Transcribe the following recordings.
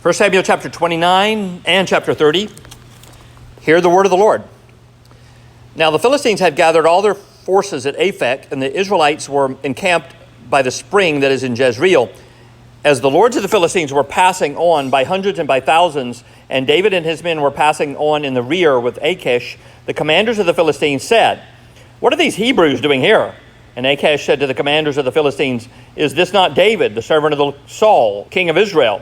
1 Samuel chapter 29 and chapter 30. Hear the word of the Lord. Now the Philistines had gathered all their forces at Aphek, and the Israelites were encamped by the spring that is in Jezreel. As the lords of the Philistines were passing on by hundreds and by thousands, and David and his men were passing on in the rear with Achish, the commanders of the Philistines said, "What are these Hebrews doing here?" And Achish said to the commanders of the Philistines, "Is this not David, the servant of Saul, king of Israel,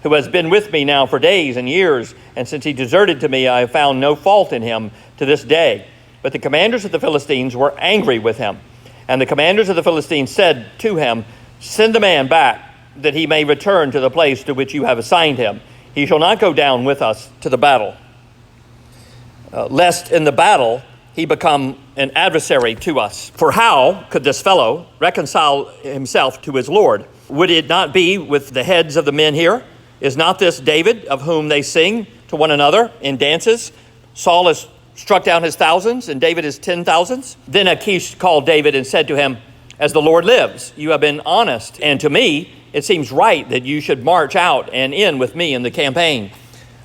who has been with me now for days and years, and since he deserted to me, I have found no fault in him to this day." But the commanders of the Philistines were angry with him. And the commanders of the Philistines said to him, "Send the man back, that he may return to the place to which you have assigned him. He shall not go down with us to the battle, lest in the battle he become an adversary to us. For how could this fellow reconcile himself to his Lord? Would it not be with the heads of the men here? Is not this David, of whom they sing to one another in dances? Saul has struck down his thousands, and David his 10,000s. Then Achish called David and said to him, "As the Lord lives, you have been honest, and to me it seems right that you should march out and in with me in the campaign.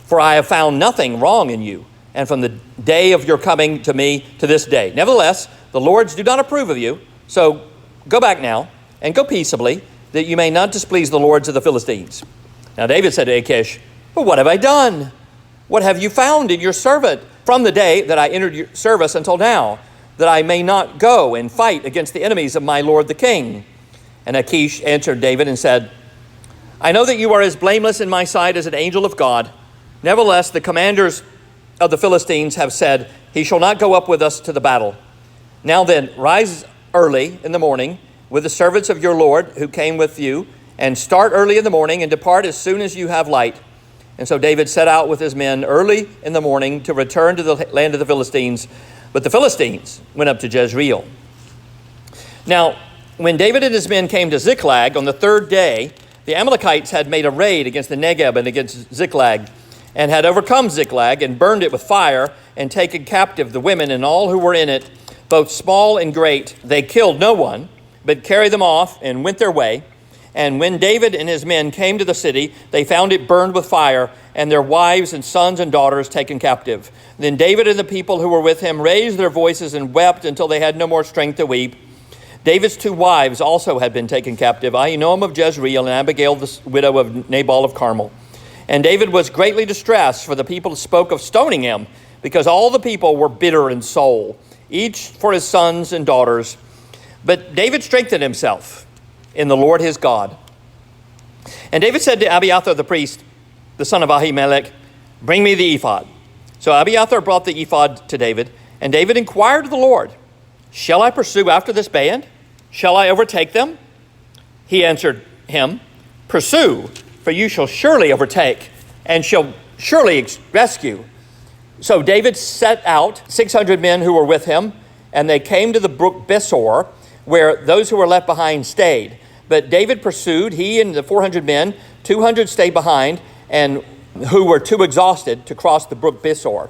For I have found nothing wrong in you, and from the day of your coming to me to this day. Nevertheless, the lords do not approve of you, so go back now, and go peaceably, that you may not displease the lords of the Philistines." Now David said to Achish, "But what have I done? What have you found in your servant from the day that I entered your service until now, that I may not go and fight against the enemies of my lord the king?" And Achish answered David and said, "I know that you are as blameless in my sight as an angel of God. Nevertheless, the commanders of the Philistines have said, 'He shall not go up with us to the battle.' Now then, rise early in the morning with the servants of your Lord who came with you, and start early in the morning and depart as soon as you have light." And so David set out with his men early in the morning to return to the land of the Philistines. But the Philistines went up to Jezreel. Now, when David and his men came to Ziklag on the third day, the Amalekites had made a raid against the Negeb and against Ziklag, and had overcome Ziklag and burned it with fire and taken captive the women and all who were in it, both small and great. They killed no one, but carried them off and went their way. And when David and his men came to the city, they found it burned with fire, and their wives and sons and daughters taken captive. Then David and the people who were with him raised their voices and wept until they had no more strength to weep. David's two wives also had been taken captive, Ahinoam of Jezreel and Abigail, the widow of Nabal of Carmel. And David was greatly distressed, for the people spoke of stoning him, because all the people were bitter in soul, each for his sons and daughters. But David strengthened himself in the Lord his God. And David said to Abiathar the priest, the son of Ahimelech, "Bring me the ephod." So Abiathar brought the ephod to David, and David inquired of the Lord, "Shall I pursue after this band? Shall I overtake them?" He answered him, "Pursue, for you shall surely overtake, and shall surely rescue." So David set out 600 men who were with him, and they came to the brook Besor, where those who were left behind stayed. But David pursued, he and the 400 men, 200 stayed behind, and who were too exhausted to cross the brook Besor.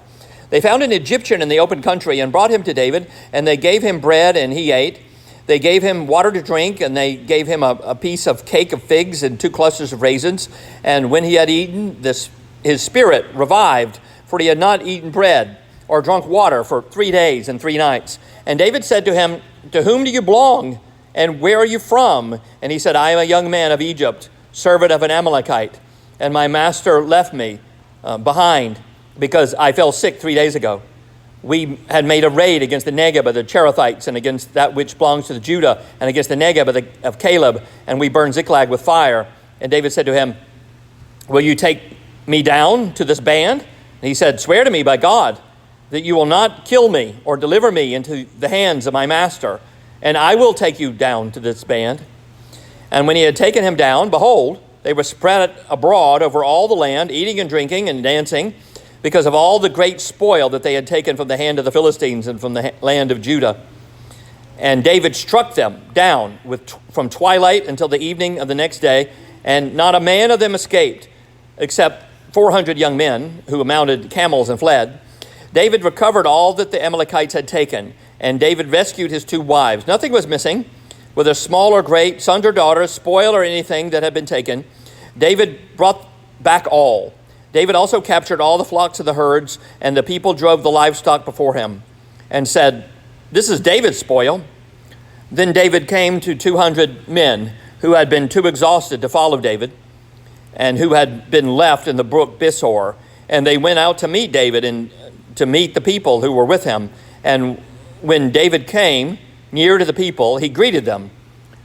They found an Egyptian in the open country and brought him to David, and they gave him bread, and he ate. They gave him water to drink, and they gave him a piece of cake of figs and 2 clusters of raisins. And when he had eaten, his spirit revived, for he had not eaten bread or drunk water for 3 days and 3 nights. And David said to him, "To whom do you belong, and where are you from?" And he said, "I am a young man of Egypt, servant of an Amalekite, and my master left me behind because I fell sick 3 days ago. We had made a raid against the Negeb of the Cherethites and against that which belongs to the Judah and against the Negeb of Caleb, and we burned Ziklag with fire." And David said to him, "Will you take me down to this band?" And he said, "Swear to me by God that you will not kill me or deliver me into the hands of my master, and I will take you down to this band." And when he had taken him down, behold, they were spread abroad over all the land, eating and drinking and dancing, because of all the great spoil that they had taken from the hand of the Philistines and from the land of Judah. And David struck them down from twilight until the evening of the next day, and not a man of them escaped, except 400 young men who mounted camels and fled. David recovered all that the Amalekites had taken, and David rescued his 2 wives. Nothing was missing, whether small or great, sons or daughters, spoil or anything that had been taken. David brought back all. David also captured all the flocks of the herds, and the people drove the livestock before him and said, "This is David's spoil." Then David came to 200 men who had been too exhausted to follow David and who had been left in the brook Besor. And they went out to meet David and to meet the people who were with him. And when David came near to the people, he greeted them.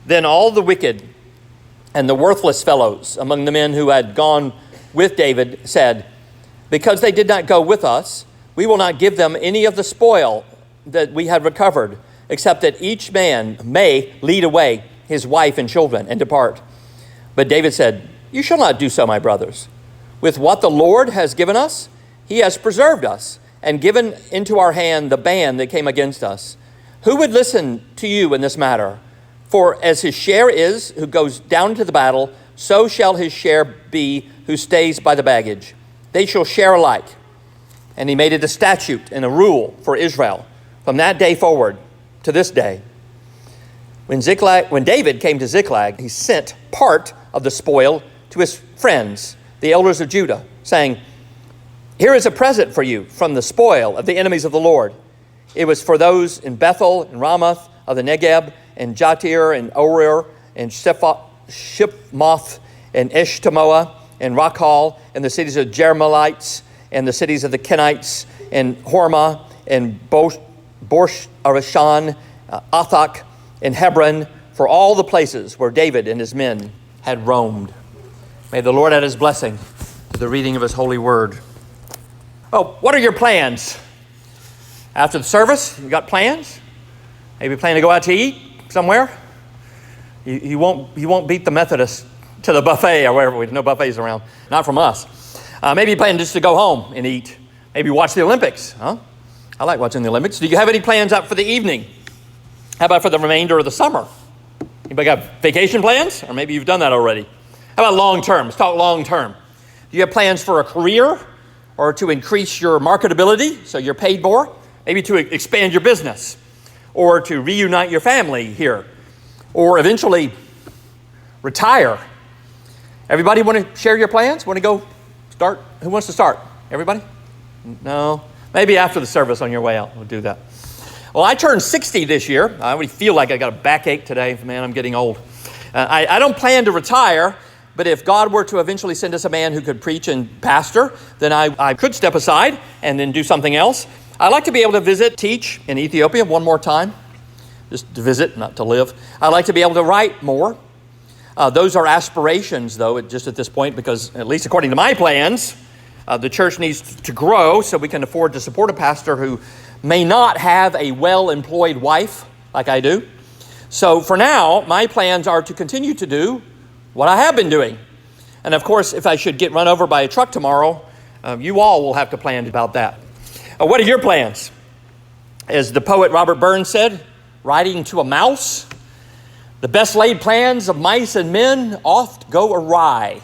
Then all the wicked and the worthless fellows among the men who had gone with David said, "Because they did not go with us, we will not give them any of the spoil that we had recovered, except that each man may lead away his wife and children and depart." But David said, "You shall not do so, my brothers. With what the Lord has given us, he has preserved us and given into our hand the band that came against us. Who would listen to you in this matter? For as his share is who goes down to the battle, so shall his share be who stays by the baggage. They shall share alike." And he made it a statute and a rule for Israel from that day forward to this day. When David came to Ziklag, he sent part of the spoil to his friends, the elders of Judah, saying, "Here is a present for you from the spoil of the enemies of the Lord." It was for those in Bethel and Ramoth of the Negeb and Jatir and Orir and Shipmoth and Eshtemoa and Rakhal and the cities of Jerahmeelites and the cities of the Kenites and Hormah and Bosh Arashan, Athak and Hebron, for all the places where David and his men had roamed. May the Lord add his blessing to the reading of his holy word. Oh, what are your plans? After the service, you got plans? Maybe plan to go out to eat somewhere? You won't beat the Methodists to the buffet or wherever. No buffets around. Not from us. Maybe you plan just to go home and eat. Maybe watch the Olympics. Huh? I like watching the Olympics. Do you have any plans out for the evening? How about for the remainder of the summer? Anybody got vacation plans? Or maybe you've done that already. How about long term? Let's talk long term. Do you have plans for a career or to increase your marketability so you're paid more? Maybe to expand your business or to reunite your family here or eventually retire. Everybody want to share your plans? Want to go start? Who wants to start? Everybody? No? Maybe after the service on your way out, we'll do that. Well, I turned 60 this year. I already feel like I got a backache today. Man, I'm getting old. I don't plan to retire, but if God were to eventually send us a man who could preach and pastor, then I could step aside and then do something else. I'd like to be able to teach in Ethiopia one more time. Just to visit, not to live. I'd like to be able to write more. Those are aspirations, though, just at this point, because at least according to my plans, the church needs to grow so we can afford to support a pastor who may not have a well-employed wife like I do. So for now, my plans are to continue to do what I have been doing. And of course, if I should get run over by a truck tomorrow, you all will have to plan about that. What are your plans? As the poet Robert Burns said, writing to a mouse, "The best laid plans of mice and men oft go awry."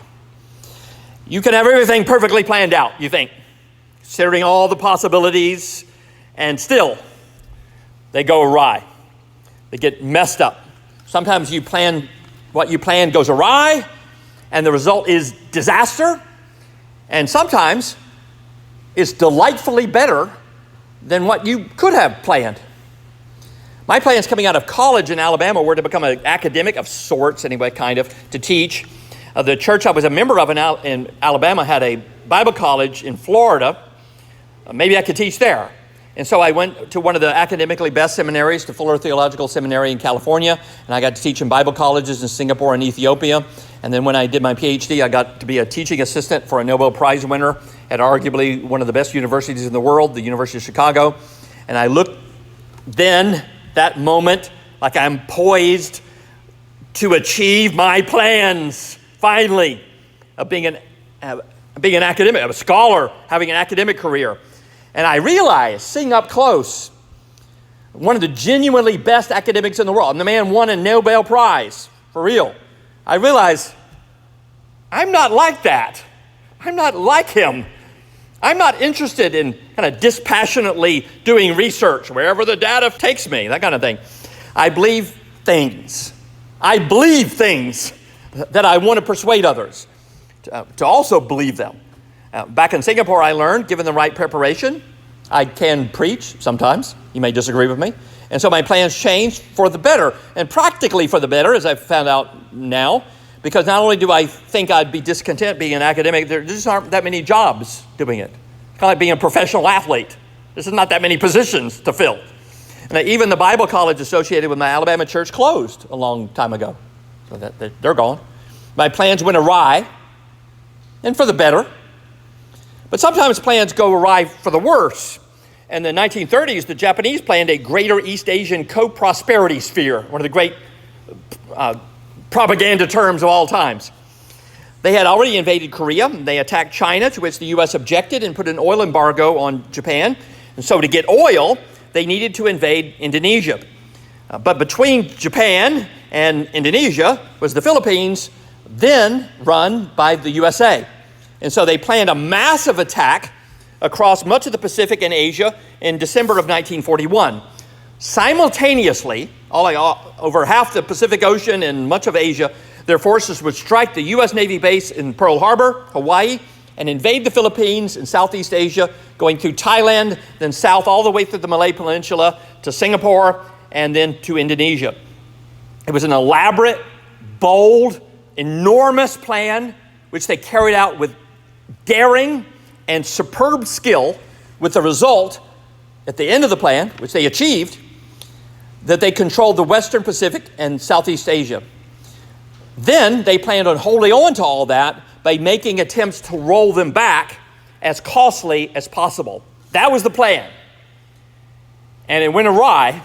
You can have everything perfectly planned out, you think, considering all the possibilities, and still, they go awry. They get messed up. Sometimes what you plan goes awry, and the result is disaster, and sometimes it's delightfully better than what you could have planned. My plans coming out of college in Alabama were to become an academic of sorts, anyway, kind of, to teach. The church I was a member of in Alabama had a Bible college in Florida. Maybe I could teach there. And so I went to one of the academically best seminaries, to Fuller Theological Seminary in California, and I got to teach in Bible colleges in Singapore and Ethiopia. And then when I did my PhD, I got to be a teaching assistant for a Nobel Prize winner at arguably one of the best universities in the world, the University of Chicago. And I looked then, that moment, like I'm poised to achieve my plans, finally, of being an academic, a scholar, having an academic career. And I realized, seeing up close, one of the genuinely best academics in the world, and the man won a Nobel Prize, for real. I realized, I'm not like that. I'm not like him. I'm not interested in kind of dispassionately doing research wherever the data takes me, that kind of thing. I believe things that I want to persuade others. to also believe them. Back in Singapore, I learned, given the right preparation, I can preach sometimes. You may disagree with me. And so my plans changed for the better, and practically for the better, as I've found out now, because not only do I think I'd be discontent being an academic, there just aren't that many jobs doing it. It's kind of like being a professional athlete. There's not that many positions to fill. And even the Bible college associated with my Alabama church closed a long time ago. So they're gone. My plans went awry, and for the better. But sometimes plans go awry for the worse. In the 1930s, the Japanese planned a greater East Asian co-prosperity sphere, one of the great propaganda terms of all times. They had already invaded Korea. They attacked China, to which the U.S. objected and put an oil embargo on Japan. And so to get oil, they needed to invade Indonesia. But between Japan and Indonesia was the Philippines, then run by the USA. And so they planned a massive attack across much of the Pacific and Asia in December of 1941. Simultaneously, over half the Pacific Ocean and much of Asia, their forces would strike the U.S. Navy base in Pearl Harbor, Hawaii, and invade the Philippines and Southeast Asia, going through Thailand, then south all the way through the Malay Peninsula to Singapore, and then to Indonesia. It was an elaborate, bold, enormous plan, which they carried out with daring and superb skill, with the result, at the end of the plan, which they achieved, that they controlled the Western Pacific and Southeast Asia. Then they planned on holding on to all that by making attempts to roll them back as costly as possible. That was the plan. And it went awry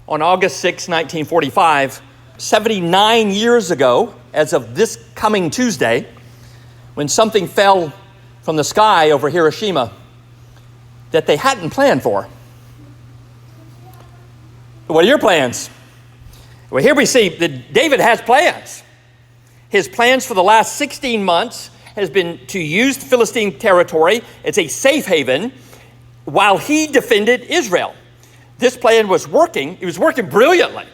on August 6, 1945, 79 years ago, as of this coming Tuesday, when something fell from the sky over Hiroshima that they hadn't planned for. What are your plans? Well, here we see that David has plans. His plans for the last 16 months has been to use the Philistine territory as a safe haven while he defended Israel. This plan was working. It was working brilliantly.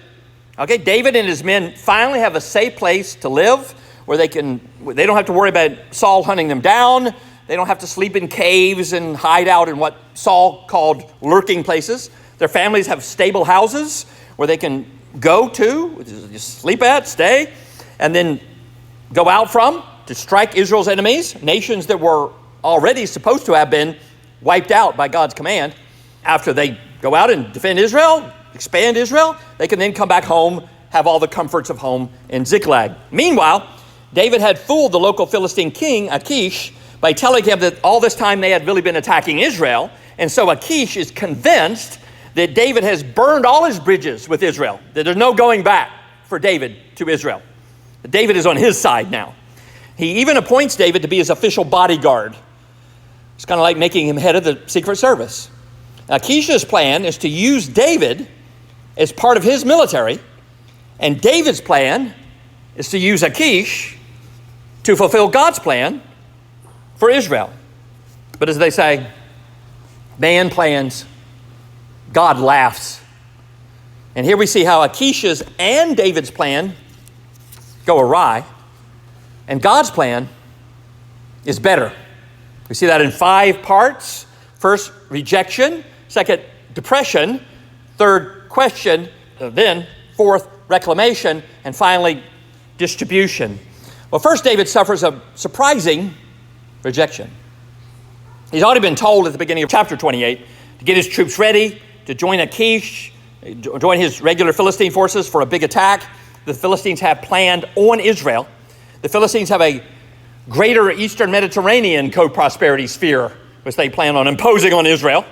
Okay, David and his men finally have a safe place to live where they don't have to worry about Saul hunting them down. They don't have to sleep in caves and hide out in what Saul called lurking places. Their families have stable houses where they can go to, just sleep at, stay, and then go out from to strike Israel's enemies, nations that were already supposed to have been wiped out by God's command. After they go out and defend Israel, expand Israel, they can then come back home, have all the comforts of home in Ziklag. Meanwhile, David had fooled the local Philistine king, Achish, by telling him that all this time they had really been attacking Israel. And so Achish is convinced that David has burned all his bridges with Israel, that there's no going back for David to Israel. David is on his side now. He even appoints David to be his official bodyguard. It's kind of like making him head of the Secret Service. Achish's plan is to use David as part of his military, and David's plan is to use Achish to fulfill God's plan for Israel. But as they say, man plans, God laughs. And here we see how Achish's and David's plan go awry, and God's plan is better. We see that in 5 parts. First, rejection. Second, depression. Third, question. Then, fourth, reclamation. And finally, distribution. Well, first, David suffers a surprising rejection. He's already been told at the beginning of chapter 28 to get his troops ready, to join Achish, join his regular Philistine forces for a big attack. The Philistines have planned on Israel. The Philistines have a greater Eastern Mediterranean co-prosperity sphere, which they plan on imposing on Israel.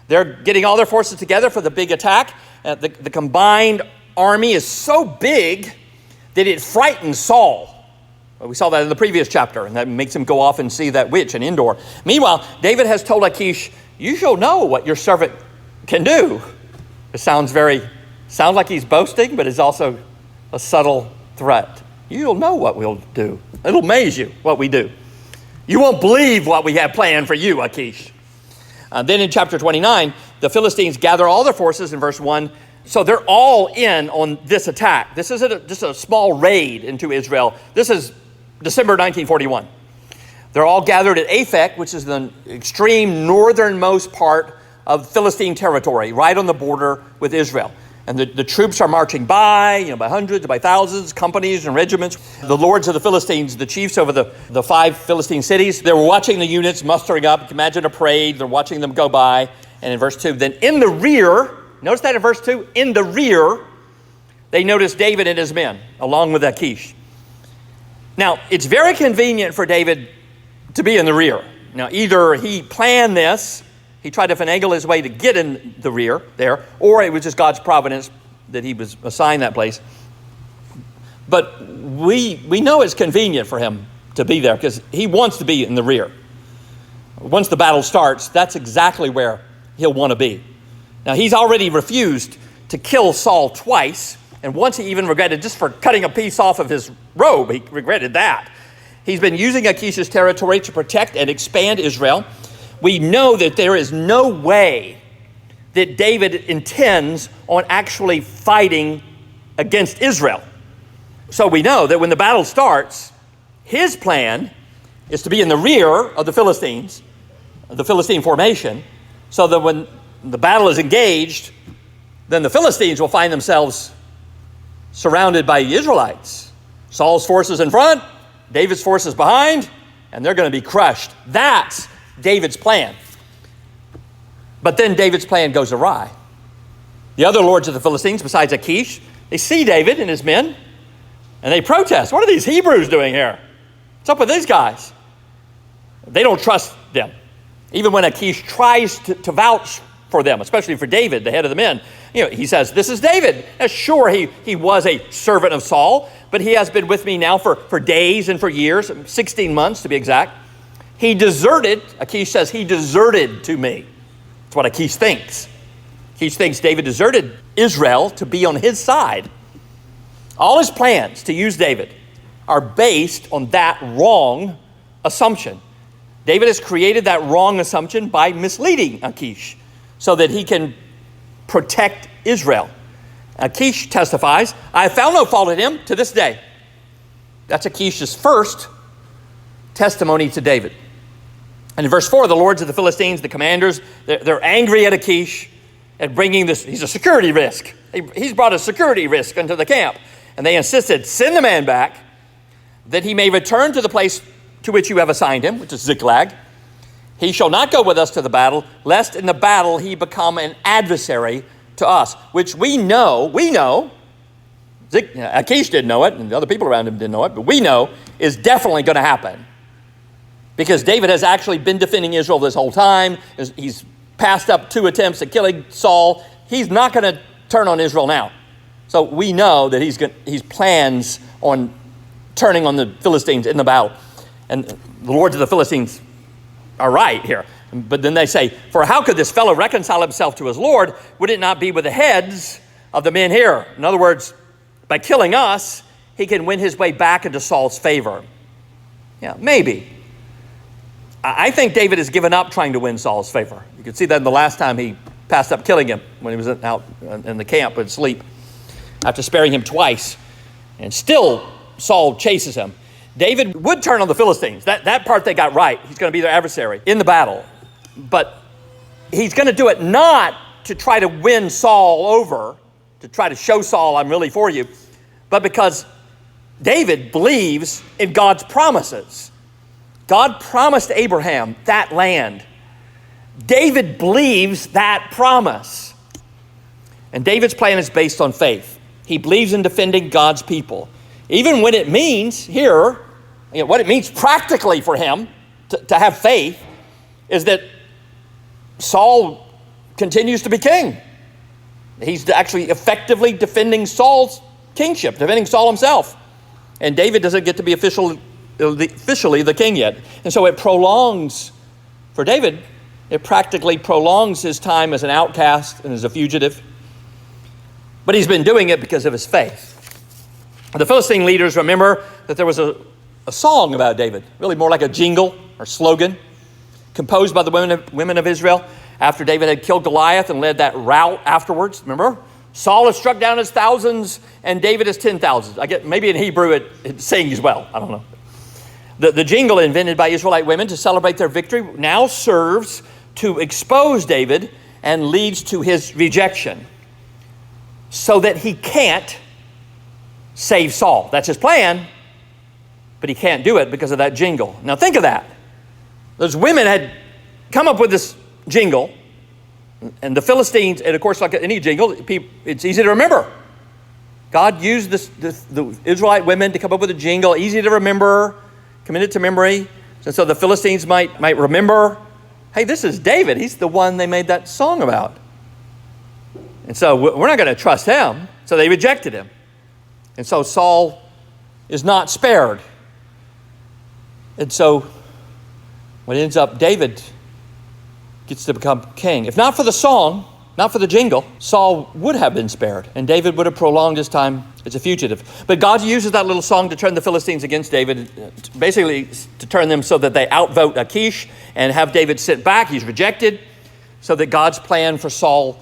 They're getting all their forces together for the big attack. The combined army is so big that it frightens Saul. Well, we saw that in the previous chapter, and that makes him go off and see that witch in Endor. Meanwhile, David has told Achish, you shall know what your servant can do. It sounds like he's boasting, but it's also a subtle threat. You'll know what we'll do. It'll amaze you what we do. You won't believe what we have planned for you, Achish. Then in chapter 29, the Philistines gather all their forces in verse 1. So they're all in on this attack. This isn't just a small raid into Israel. This is December 1941. They're all gathered at Aphek, which is the extreme northernmost part of Philistine territory, right on the border with Israel. And the troops are marching by, by hundreds, by thousands, companies and regiments. The lords of the Philistines, the chiefs over the 5 Philistine cities, they were watching the units mustering up. You can imagine a parade. They're watching them go by. And in verse 2, then in the rear, notice that in verse 2, in the rear, they notice David and his men, along with Achish. Now, it's very convenient for David to be in the rear. Now, either he planned this, he tried to finagle his way to get in the rear there, or it was just God's providence that he was assigned that place. But we know it's convenient for him to be there because he wants to be in the rear. Once the battle starts, that's exactly where he'll want to be. Now, he's already refused to kill Saul twice, and once he even regretted just for cutting a piece off of his robe. He regretted that. He's been using Achish's territory to protect and expand Israel. We know that there is no way that David intends on actually fighting against Israel. So we know that when the battle starts, his plan is to be in the rear of the Philistines, the Philistine formation, so that when the battle is engaged, then the Philistines will find themselves surrounded by the Israelites. Saul's forces in front, David's forces behind, and they're going to be crushed. That's David's plan. But then David's plan goes awry. The other lords of the Philistines, besides Achish, they see David and his men, and they protest. What are these Hebrews doing here? What's up with these guys? They don't trust them. Even when Achish tries to vouch for them, especially for David, the head of the men, he says, this is David. Now, sure, he was a servant of Saul, but he has been with me now for days and for years, 16 months to be exact. He deserted, Achish says, he deserted to me. That's what Achish thinks. Achish thinks David deserted Israel to be on his side. All his plans to use David are based on that wrong assumption. David has created that wrong assumption by misleading Achish so that he can protect Israel. Achish testifies, I have found no fault in him to this day. That's Achish's first testimony to David. And in verse 4, the lords of the Philistines, the commanders, they're angry at Achish at bringing this. He's a security risk. He's brought a security risk into the camp. And they insisted, send the man back that he may return to the place to which you have assigned him, which is Ziklag. He shall not go with us to the battle, lest in the battle he become an adversary to us, which we know, Achish didn't know it, and the other people around him didn't know it, but we know is definitely going to happen. Because David has actually been defending Israel this whole time. He's passed up 2 attempts at killing Saul. He's not going to turn on Israel now. So we know that he's plans on turning on the Philistines in the battle. And the lords of the Philistines are right here. But then they say, for how could this fellow reconcile himself to his Lord? Would it not be with the heads of the men here? In other words, by killing us, he can win his way back into Saul's favor. Yeah, maybe. I think David has given up trying to win Saul's favor. You can see that in the last time he passed up killing him when he was out in the camp asleep after sparing him twice. And still Saul chases him. David would turn on the Philistines. That part they got right. He's going to be their adversary in the battle. But he's going to do it not to try to win Saul over, to try to show Saul I'm really for you, but because David believes in God's promises. God promised Abraham that land. David believes that promise. And David's plan is based on faith. He believes in defending God's people. Even when it means here, what it means practically for him to have faith is that Saul continues to be king. He's actually effectively defending Saul's kingship, defending Saul himself. And David doesn't get to be officially the king yet. And so it prolongs, for David, it practically prolongs his time as an outcast and as a fugitive. But he's been doing it because of his faith. The Philistine leaders remember that there was a song about David, really more like a jingle or slogan, composed by the women of Israel after David had killed Goliath and led that rout afterwards. Remember? Saul has struck down his thousands and David his 10,000s. Maybe in Hebrew it sings well. I don't know. The jingle invented by Israelite women to celebrate their victory now serves to expose David and leads to his rejection so that he can't save Saul. That's his plan, but he can't do it because of that jingle. Now think of that. Those women had come up with this jingle, and the Philistines, and of course like any jingle, it's easy to remember. God used the Israelite women to come up with a jingle, easy to remember, commit it to memory. And so the Philistines might remember, hey, this is David. He's the one they made that song about. And so we're not going to trust him. So they rejected him. And so Saul is not spared. And so what ends up, David gets to become king. If not for the song, not for the jingle, Saul would have been spared, and David would have prolonged his time as a fugitive. But God uses that little song to turn the Philistines against David, basically to turn them so that they outvote Achish and have David sit back. He's rejected, so that God's plan for Saul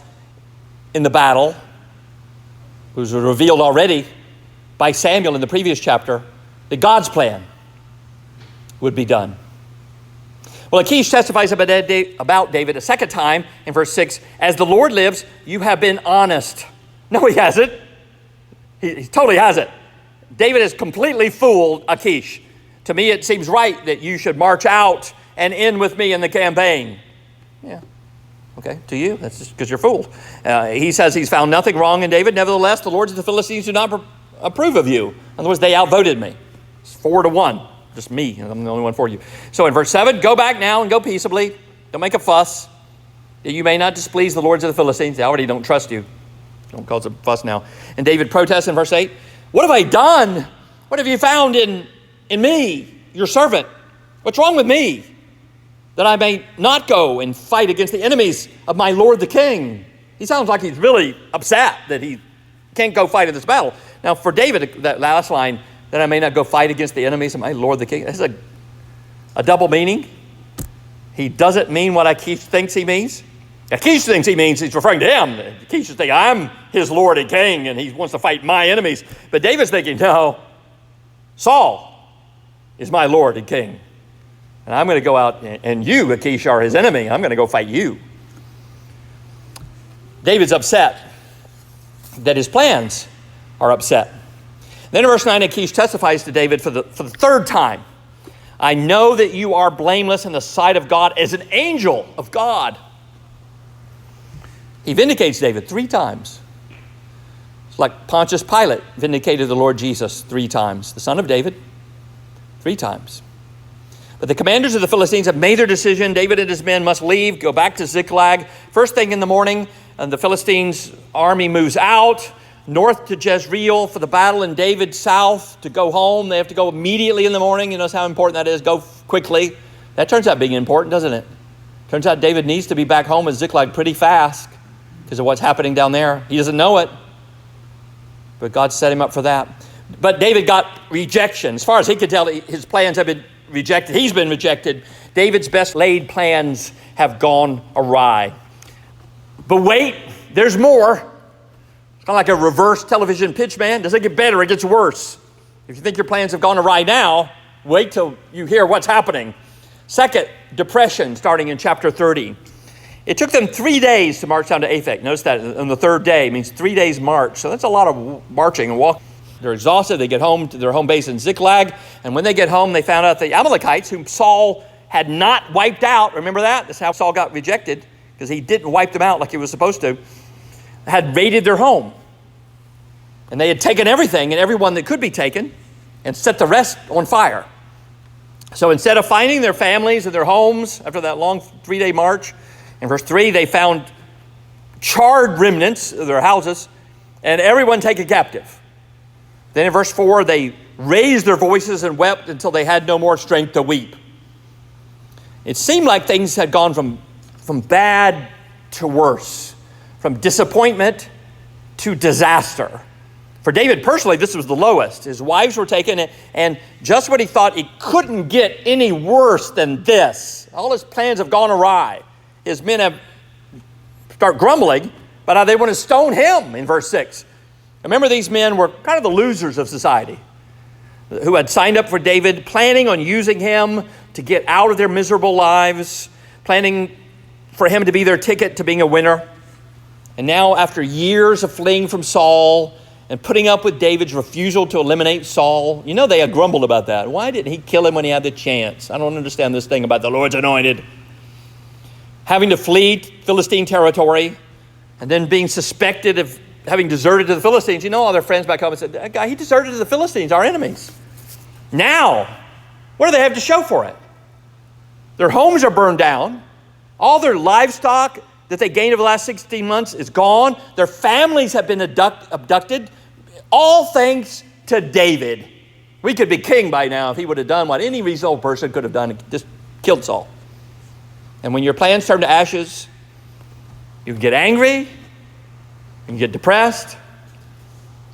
in the battle was revealed already by Samuel in the previous chapter, that God's plan would be done. Well, Achish testifies about David a second time in verse 6. As the Lord lives, you have been honest. No, he hasn't. He totally hasn't. David has completely fooled Achish. To me, it seems right that you should march out and end with me in the campaign. Yeah. Okay, to you, that's just because you're fooled. He says he's found nothing wrong in David. Nevertheless, the lords of the Philistines do not approve of you. In other words, they outvoted me. It's 4-1. Just me, I'm the only one for you. So in verse 7, go back now and go peaceably. Don't make a fuss, that you may not displease the lords of the Philistines. They already don't trust you. Don't cause a fuss now. And David protests in verse 8, what have I done? What have you found in me, your servant? What's wrong with me, that I may not go and fight against the enemies of my lord the king? He sounds like he's really upset that he can't go fight in this battle. Now for David, that last line, that I may not go fight against the enemies of my lord the king. That's a double meaning. He doesn't mean what Achish thinks he means. Achish thinks he means he's referring to him. Achish is thinking, I'm his lord and king, and he wants to fight my enemies. But David's thinking, no, Saul is my lord and king. And I'm going to go out, and you, Achish, are his enemy. I'm going to go fight you. David's upset that his plans are upset. Then in verse 9, Achish testifies to David for the third time. I know that you are blameless in the sight of God as an angel of God. He vindicates David 3 times. It's like Pontius Pilate vindicated the Lord Jesus 3 times. The son of David, 3 times. But the commanders of the Philistines have made their decision. David and his men must leave, go back to Ziklag. First thing in the morning, and the Philistines' army moves out north to Jezreel for the battle, and David south to go home. They have to go immediately in the morning. You notice how important that is. Go quickly. That turns out being important, doesn't it? Turns out David needs to be back home at Ziklag pretty fast because of what's happening down there. He doesn't know it, but God set him up for that. But David got rejection. As far as he could tell, his plans have been rejected. He's been rejected. David's best laid plans have gone awry. But wait, there's more. It's kind of like a reverse television pitch, man. Doesn't get better, it gets worse. If you think your plans have gone awry now, wait till you hear what's happening. Second, depression, starting in chapter 30. It took them 3 days to march down to Aphek. Notice that on the third day means 3 days march. So that's a lot of marching and walking. They're exhausted. They get home to their home base in Ziklag. And when they get home, they found out the Amalekites, whom Saul had not wiped out. Remember that? That's how Saul got rejected, because he didn't wipe them out like he was supposed to. Had raided their home. And they had taken everything and everyone that could be taken and set the rest on fire. So instead of finding their families and their homes after that long 3-day march, in verse 3, they found charred remnants of their houses and everyone taken captive. Then in verse 4, they raised their voices and wept until they had no more strength to weep. It seemed like things had gone from bad to worse, from disappointment to disaster. For David personally, this was the lowest. His wives were taken, and just when he thought it couldn't get any worse than this, all his plans have gone awry. His men have start grumbling, but now they want to stone him in verse 6. Remember, these men were kind of the losers of society. who had signed up for David, planning on using him to get out of their miserable lives, planning for him to be their ticket to being a winner. And now, after years of fleeing from Saul and putting up with David's refusal to eliminate Saul, you know they had grumbled about that. Why didn't he kill him when he had the chance? I don't understand this thing about the Lord's anointed. Having to flee Philistine territory and then being suspected of having deserted to the Philistines. You know, all their friends back home and said, that guy, he deserted to the Philistines, our enemies. Now, what do they have to show for it? Their homes are burned down. All their livestock that they gained over the last 16 months is gone. Their families have been abducted. All thanks to David. We could be king by now if he would have done what any reasonable person could have done, just killed Saul. And when your plans turn to ashes, you can get angry, you can get depressed.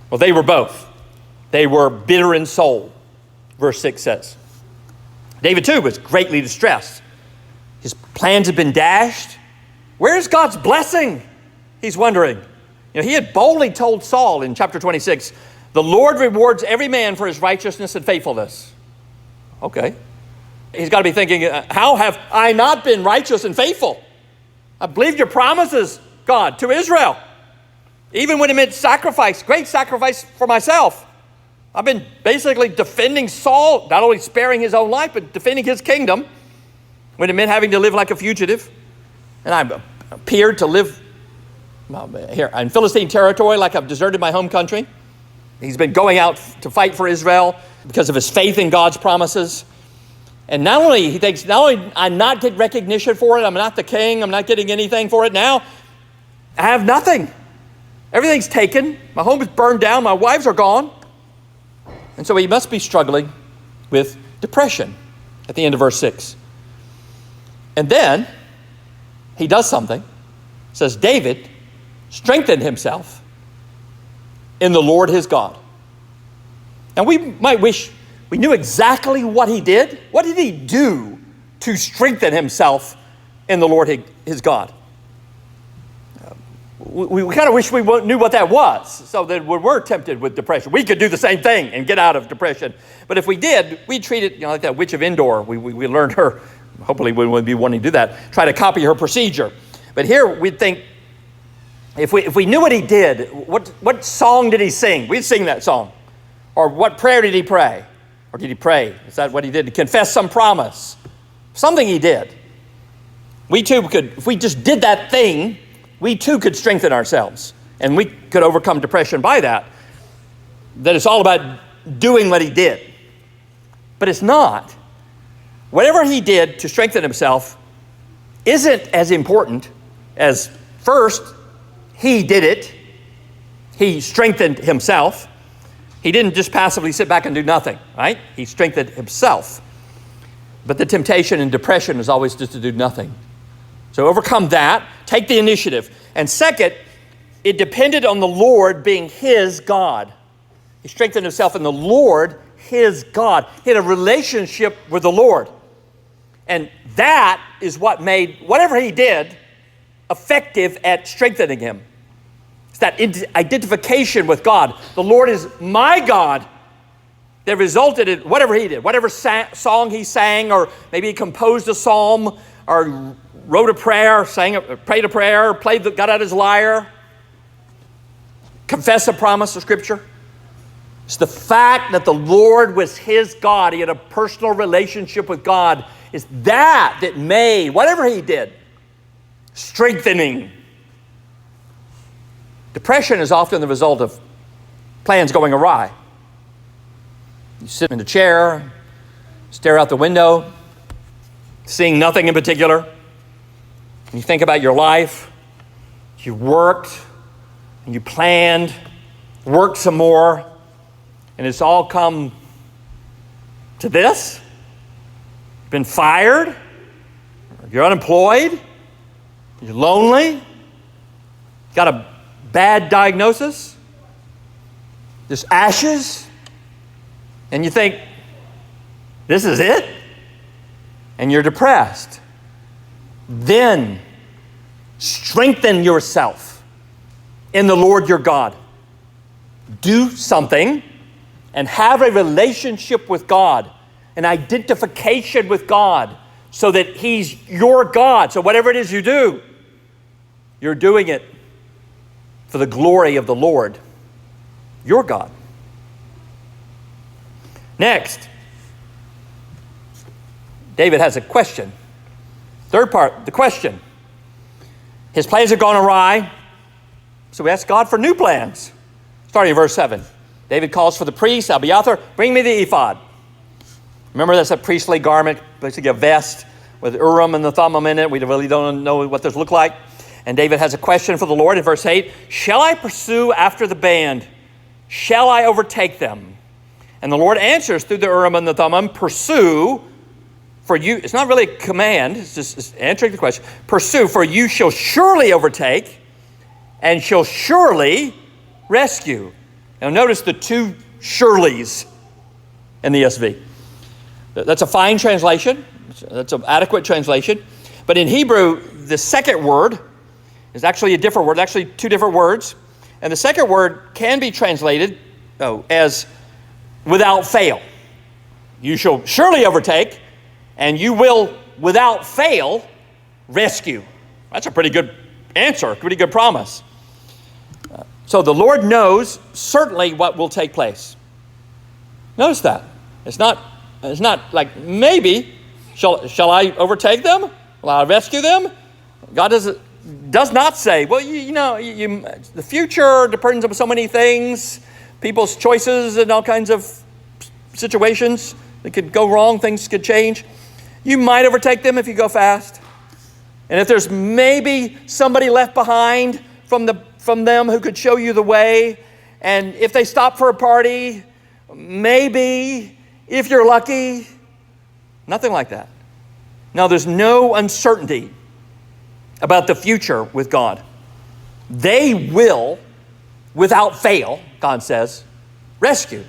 Well, they were both. They were bitter in soul, verse 6 says. David, too, was greatly distressed. His plans had been dashed. Where's God's blessing? He's wondering. You know, he had boldly told Saul in chapter 26, the Lord rewards every man for his righteousness and faithfulness. Okay. He's got to be thinking, how have I not been righteous and faithful? I believed your promises, God, to Israel. Even when it meant sacrifice, great sacrifice for myself. I've been basically defending Saul, not only sparing his own life, but defending his kingdom when it meant having to live like a fugitive. And I appeared to live here in Philistine territory like I've deserted my home country. He's been going out to fight for Israel because of his faith in God's promises. And not only, he thinks, not only I'm not getting recognition for it, I'm not the king, I'm not getting anything for it, now I have nothing. Everything's taken. My home is burned down. My wives are gone. And so he must be struggling with depression at the end of verse 6. And then he does something. It says, David strengthened himself in the Lord his God. And we might wish we knew exactly what he did. What did he do to strengthen himself in the Lord his God? We kind of wish we knew what that was, so that when we're tempted with depression, we could do the same thing and get out of depression. But if we did, we'd treat it, like that witch of Endor. We learned her, hopefully we wouldn't be wanting to do that, try to copy her procedure. But here we'd think, if we knew what he did, what song did he sing? We'd sing that song. Or what prayer did he pray? Or did he pray? Is that what he did? To confess some promise. Something he did. We too could, if we just did that thing, we too could strengthen ourselves. And we could overcome depression by that. That it's all about doing what he did. But it's not. Whatever he did to strengthen himself isn't as important as first, he did it. He strengthened himself. He didn't just passively sit back and do nothing, right? He strengthened himself. But the temptation in depression is always just to do nothing. So overcome that, take the initiative. And second, it depended on the Lord being his God. He strengthened himself in the Lord, his God. He had a relationship with the Lord. And that is what made whatever he did effective at strengthening him. It's that identification with God. The Lord is my God that resulted in whatever he did, whatever song he sang, or maybe he composed a psalm, or wrote a prayer, prayed a prayer, got out his lyre, confessed a promise of Scripture. It's the fact that the Lord was his God. He had a personal relationship with God. It's that made whatever he did strengthening. Depression is often the result of plans going awry. You sit in a chair, stare out the window, seeing nothing in particular. You think about your life. You worked, and you planned, worked some more, and it's all come to this. You've been fired. You're unemployed. You're lonely. Got a bad diagnosis. There's ashes. And you think, this is it? And you're depressed. Then strengthen yourself in the Lord your God. Do something and have a relationship with God, an identification with God, so that he's your God. So whatever it is you do, you're doing it for the glory of the Lord, your God. Next, David has a question. Third part, the question. His plans have gone awry, so we ask God for new plans. Starting in verse 7. David calls for the priest, Abiathar, bring me the ephod. Remember, that's a priestly garment, basically a vest with Urim and the Thummim in it. We really don't know what those look like. And David has a question for the Lord in verse 8. Shall I pursue after the band? Shall I overtake them? And the Lord answers through the Urim and the Thummim, pursue, for you. It's not really a command, it's answering the question. Pursue, for you shall surely overtake and shall surely rescue. Now notice the two surelys in the ESV. That's a fine translation. That's an adequate translation. But in Hebrew, the second word is actually a different word, actually two different words. And the second word can be translated as without fail. You shall surely overtake, and you will, without fail, rescue. That's a pretty good answer, pretty good promise. So the Lord knows certainly what will take place. Notice that. It's not like maybe, shall I overtake them? Will I rescue them? God does not say, well, the future depends on so many things, people's choices and all kinds of situations that could go wrong, things could change. You might overtake them if you go fast. And if there's maybe somebody left behind from them who could show you the way, and if they stop for a party, maybe, if you're lucky, nothing like that. No, there's no uncertainty about the future with God. They will, without fail, God says, rescue.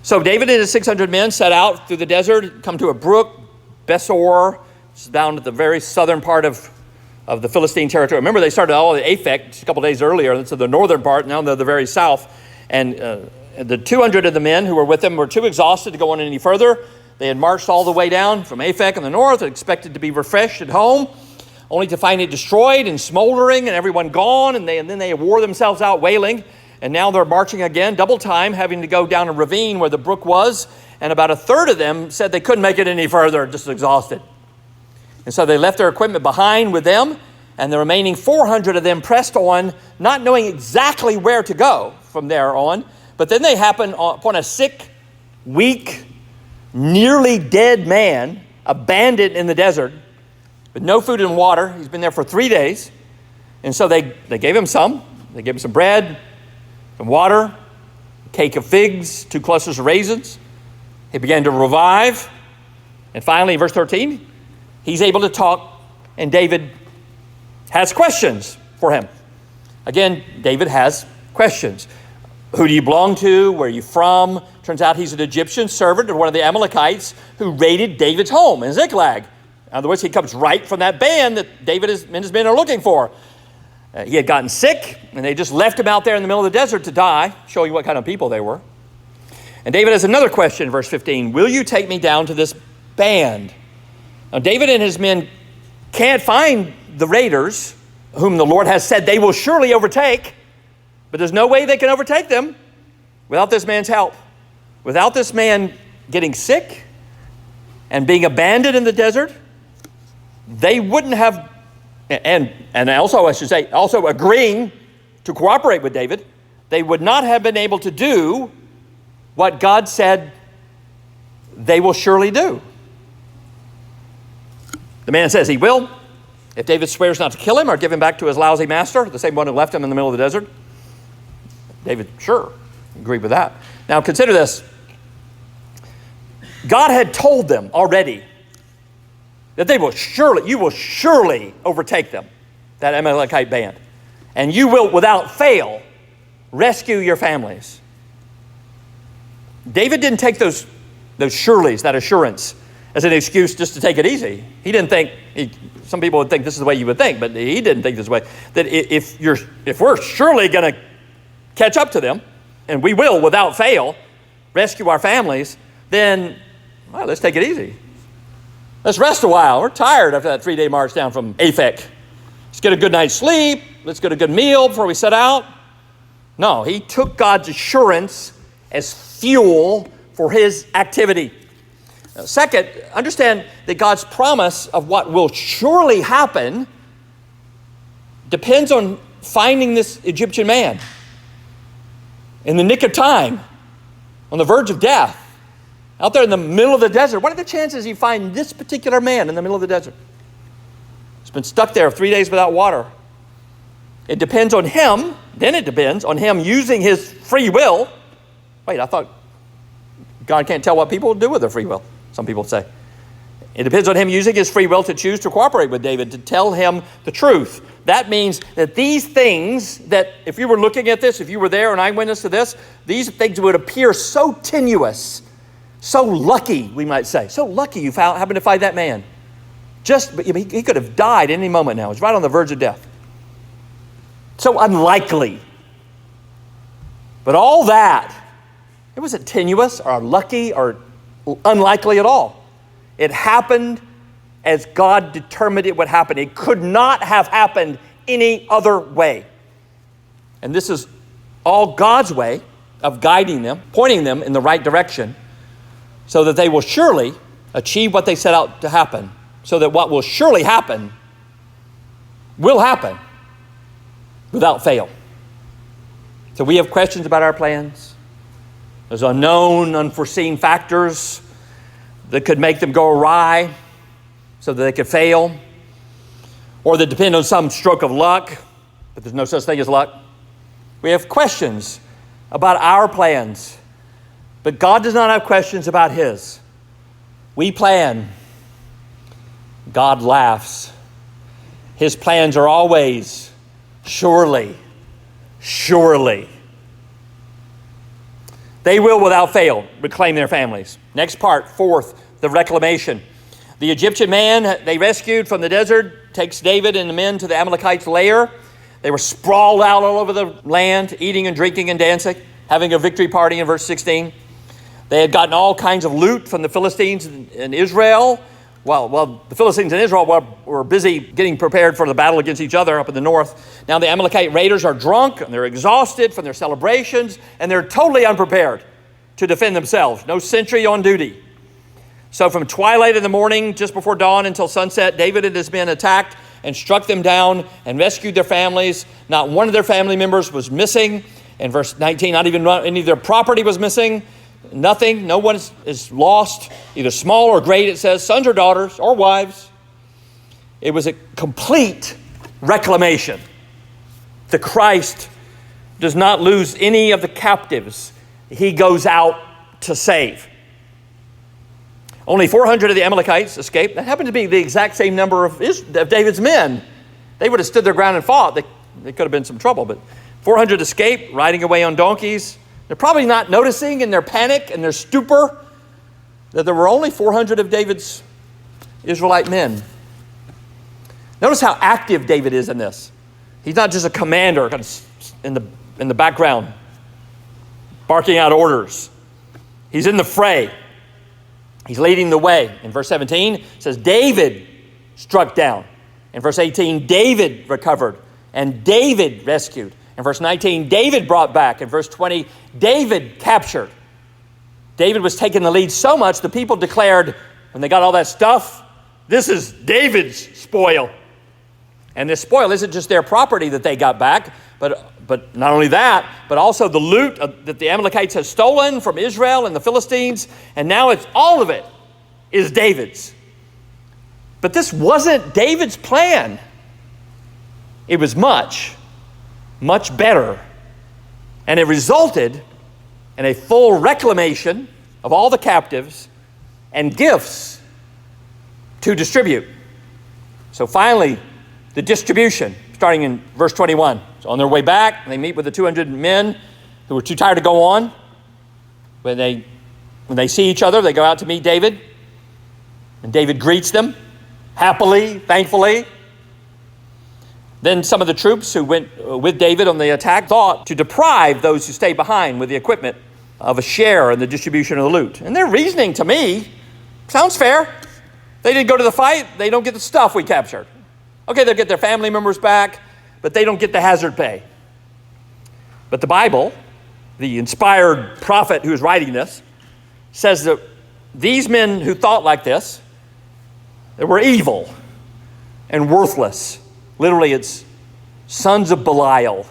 So David and his 600 men set out through the desert, come to a brook, Besor. It's down at the very southern part of the Philistine territory. Remember, they started all at Aphek just a couple days earlier. That's the northern part. Now they're the very south. And the 200 of the men who were with them were too exhausted to go on any further. They had marched all the way down from Aphek in the north, expected to be refreshed at home, only to find it destroyed and smoldering and everyone gone. And then they wore themselves out wailing. And now they're marching again, double time, having to go down a ravine where the brook was. And about a third of them said they couldn't make it any further, just exhausted. And so they left their equipment behind with them, and the remaining 400 of them pressed on, not knowing exactly where to go from there on. But then they happened upon a sick, weak, nearly dead man, abandoned in the desert, with no food and water. He's been there for 3 days. And so they gave him some. They gave him some bread, some water, a cake of figs, 2 clusters of raisins. He began to revive. And finally, verse 13, he's able to talk, and David has questions for him. Again, David has questions. Who do you belong to? Where are you from? Turns out he's an Egyptian servant of one of the Amalekites who raided David's home in Ziklag. In other words, he comes right from that band that David and his men are looking for. He had gotten sick, and they just left him out there in the middle of the desert to die, showing what kind of people they were. And David has another question, verse 15. Will you take me down to this band? Now, David and his men can't find the raiders, whom the Lord has said they will surely overtake, but there's no way they can overtake them without this man's help. Without this man getting sick and being abandoned in the desert, they wouldn't have, and also I should say, also agreeing to cooperate with David, they would not have been able to do what God said they will surely do. The man says he will, if David swears not to kill him or give him back to his lousy master, the same one who left him in the middle of the desert. David, sure, agreed with that. Now consider this. God had told them already that you will surely overtake them, that Amalekite band. And you will, without fail, rescue your families. David didn't take those surelys, that assurance, as an excuse just to take it easy. He didn't think, some people would think this is the way you would think, but he didn't think this way, that if we're surely going to catch up to them, and we will without fail rescue our families, then well, let's take it easy. Let's rest a while. We're tired after that 3-day march down from Aphek. Let's get a good night's sleep. Let's get a good meal before we set out. No, he took God's assurance as fuel for his activity. Second, understand that God's promise of what will surely happen depends on finding this Egyptian man in the nick of time, on the verge of death, out there in the middle of the desert. What are the chances you find this particular man in the middle of the desert? He's been stuck there 3 days without water. It depends on him, then it depends on him using his free will. Wait, I thought God can't tell what people do with their free will, some people say. It depends on him using his free will to choose to cooperate with David, to tell him the truth. That means that these things that, if you were looking at this, if you were there, an eyewitness to this, these things would appear so tenuous, so lucky, we might say. So lucky you happened to find that man. But he could have died any moment now. He's right on the verge of death. So unlikely. But all that, it wasn't tenuous or lucky or unlikely at all. It happened as God determined it would happen. It could not have happened any other way. And this is all God's way of guiding them, pointing them in the right direction, so that they will surely achieve what they set out to happen, so that what will surely happen will happen without fail. So we have questions about our plans. There's unknown, unforeseen factors that could make them go awry so that they could fail, or that depend on some stroke of luck, but there's no such thing as luck. We have questions about our plans, but God does not have questions about his. We plan. God laughs. His plans are always, surely, surely. They will, without fail, reclaim their families. Next part, fourth, the reclamation. The Egyptian man they rescued from the desert takes David and the men to the Amalekites' lair. They were sprawled out all over the land, eating and drinking and dancing, having a victory party in verse 16. They had gotten all kinds of loot from the Philistines in Israel. Well, the Philistines in Israel were busy getting prepared for the battle against each other up in the north. Now the Amalekite raiders are drunk and they're exhausted from their celebrations, and they're totally unprepared to defend themselves. No sentry on duty. So from twilight in the morning, just before dawn until sunset, David and his men attacked and struck them down and rescued their families. Not one of their family members was missing. In verse 19, not even any of their property was missing. Nothing. No one is lost, either small or great, it says, sons or daughters or wives. It was a complete reclamation. The Christ does not lose any of the captives he goes out to save. Only 400 of the Amalekites escaped. That happened to be the exact same number of David's men. They would have stood their ground and fought. They could have been some trouble, but 400 escaped, riding away on donkeys. They're probably not noticing in their panic and their stupor that there were only 400 of David's Israelite men. Notice how active David is in this. He's not just a commander kind of in the background, barking out orders. He's in the fray. He's leading the way. In verse 17, it says, David struck down. In verse 18, David recovered, and David rescued. In verse 19, David brought back. In verse 20, David captured. David was taking the lead so much, the people declared, when they got all that stuff, this is David's spoil. And this spoil isn't just their property that they got back, but not only that, but also the loot that the Amalekites had stolen from Israel and the Philistines, and now all of it is David's. But this wasn't David's plan. It was much, much better, and it resulted in a full reclamation of all the captives and gifts to distribute. So finally, the distribution, starting in verse 21. So on their way back, they meet with the 200 men who were too tired to go on. When they see each other, they go out to meet David. And David greets them happily, thankfully. Then some of the troops who went with David on the attack thought to deprive those who stayed behind with the equipment of a share in the distribution of the loot. And their reasoning to me sounds fair. They didn't go to the fight, they don't get the stuff we captured. Okay, they'll get their family members back, but they don't get the hazard pay. But the Bible, the inspired prophet who is writing this, says that these men who thought like this, they were evil and worthless. Literally, it's sons of Belial.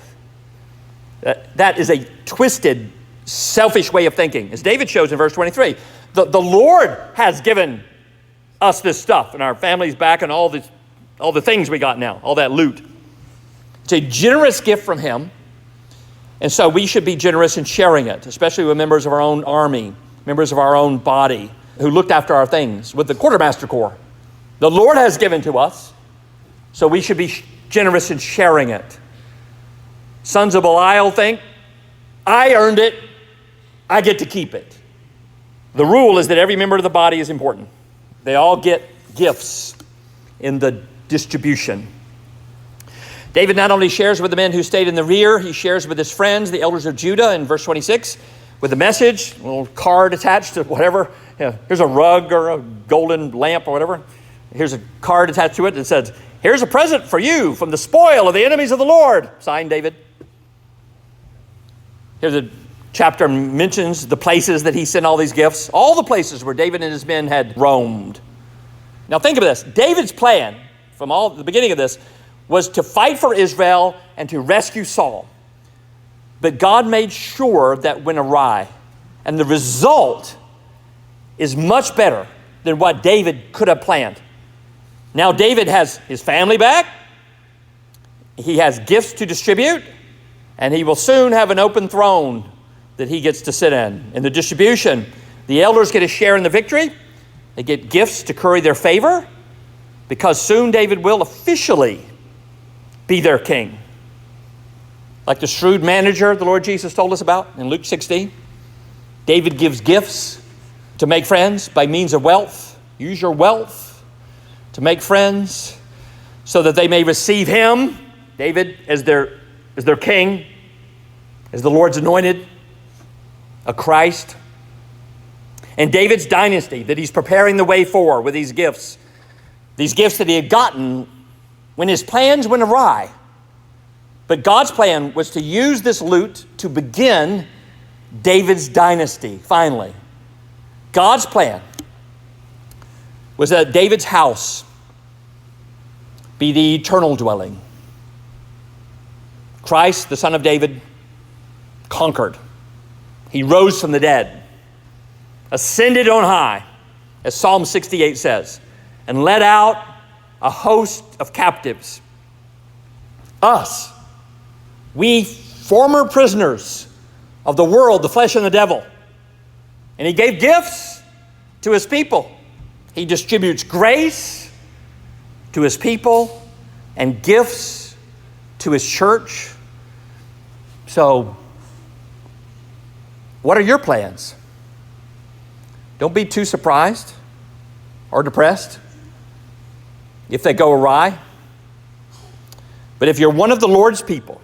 That is a twisted, selfish way of thinking. As David shows in verse 23, the Lord has given us this stuff and our families back and all the things we got now, all that loot. It's a generous gift from him. And so we should be generous in sharing it, especially with members of our own army, members of our own body who looked after our things, with the quartermaster corps. The Lord has given to us, so we should be generous in sharing it. Sons of Belial think, I earned it, I get to keep it. The rule is that every member of the body is important. They all get gifts in the distribution. David not only shares with the men who stayed in the rear, he shares with his friends, the elders of Judah, in verse 26, with a message, a little card attached to whatever. Here's a rug or a golden lamp or whatever. Here's a card attached to it that says, here's a present for you from the spoil of the enemies of the Lord. Signed, David. Here's a chapter mentions the places that he sent all these gifts, all the places where David and his men had roamed. Now think of this. David's plan from the beginning of this was to fight for Israel and to rescue Saul. But God made sure that went awry. And the result is much better than what David could have planned. Now David has his family back. He has gifts to distribute. And he will soon have an open throne that he gets to sit in. In the distribution, the elders get a share in the victory. They get gifts to curry their favor, because soon David will officially be their king. Like the shrewd manager the Lord Jesus told us about in Luke 16. David gives gifts to make friends by means of wealth. Use your wealth to make friends so that they may receive him, David, as their king, as the Lord's anointed, a Christ. And David's dynasty that he's preparing the way for with these gifts that he had gotten when his plans went awry. But God's plan was to use this loot to begin David's dynasty, finally. God's plan was that David's house be the eternal dwelling. Christ, the Son of David, conquered. He rose from the dead, ascended on high, as Psalm 68 says, and led out a host of captives. Us, we former prisoners of the world, the flesh and the devil. And he gave gifts to his people. He distributes grace to his people and gifts to his church. So, what are your plans? Don't be too surprised or depressed if they go awry. But if you're one of the Lord's people,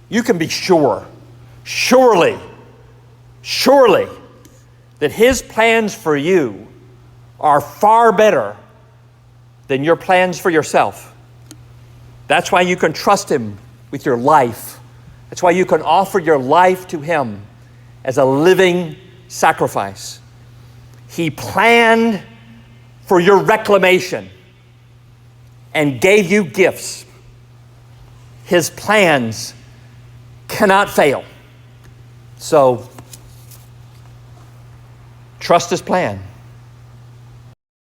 you can be surely, that his plans for you are far better than your plans for yourself. That's why you can trust him with your life. That's why you can offer your life to him as a living sacrifice. He planned for your reclamation and gave you gifts. His plans cannot fail. So, trust his plan.